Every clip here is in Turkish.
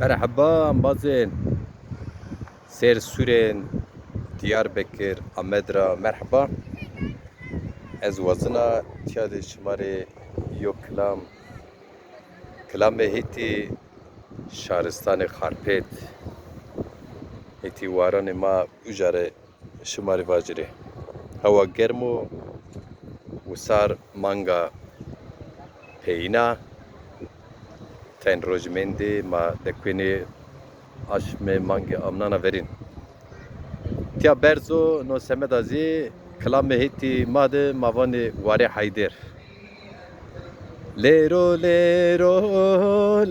Merhaba ambazin. Ser Süren, Diyarbakır, Amedra. Merhaba. Ez wazina tiyade şımare yok kelam. Kelam heti şaristanê Xarpêt. Heti waranê ma ujare şımare vacire. Hewa germ û wisar manga peyna. Ten rojmendê ma dekwêne aşme mange amnana verin. Tya berzo no semedazê kelam heti made mavane ware hayder. Lero lero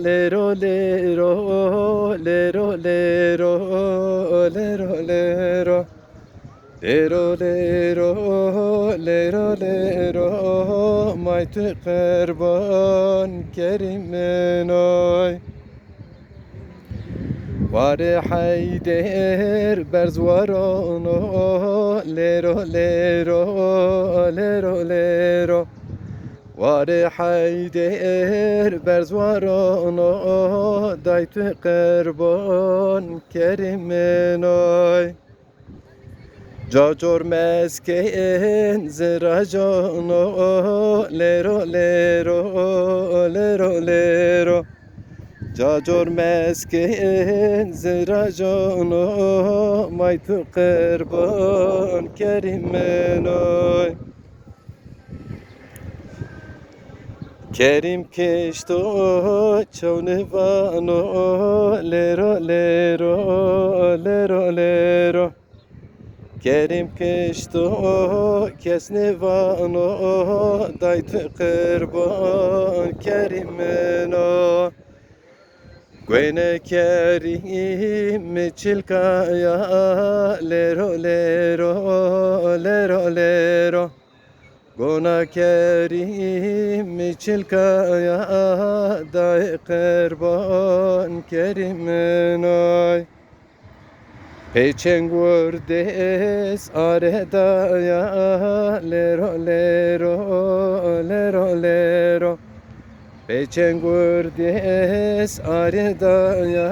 lero lero lero lero lero lero lero lero lero lero may tu qurban kerimenoy Vare hayder berzwarano lero lero lero lero Vare hayder berzwarano daytu qurban kerimenoy Cacor mesken zirajano lero lero lero lero Cacor mesken zirajano maytu qurban kerimenoy Kerim keşto çavnevano lero lero lero lero Kerim keşto kesnevano daytu qurban kerimeno Gwene kerim çilkaya lero lero lero lero Gona kerim çilkaya day qurban kerimenoy Peçen gurdes aredaya lero lero lero lero Peçen gurdes aredaya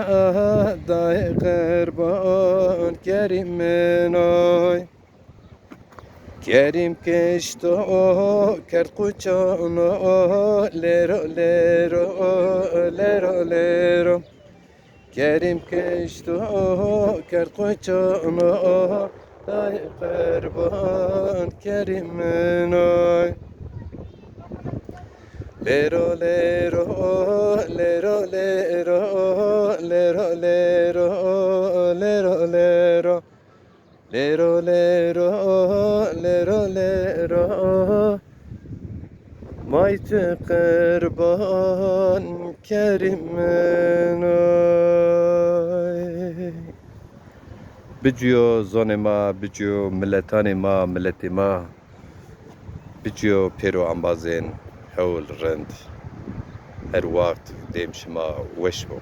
day qurban kerimenoy Kerim keşto kert kuçano lero lero lero lero Kerim keşto kert kuçano day qurban kerimenoy Lero lero lero lero lero lero lero lero Lero lero lero lero Maytı qurban kerimenoy Biciyo zonema, biciyo milletanema, milletema Biciyo pero ambazin hewl rend Her vakt dem şima weşbo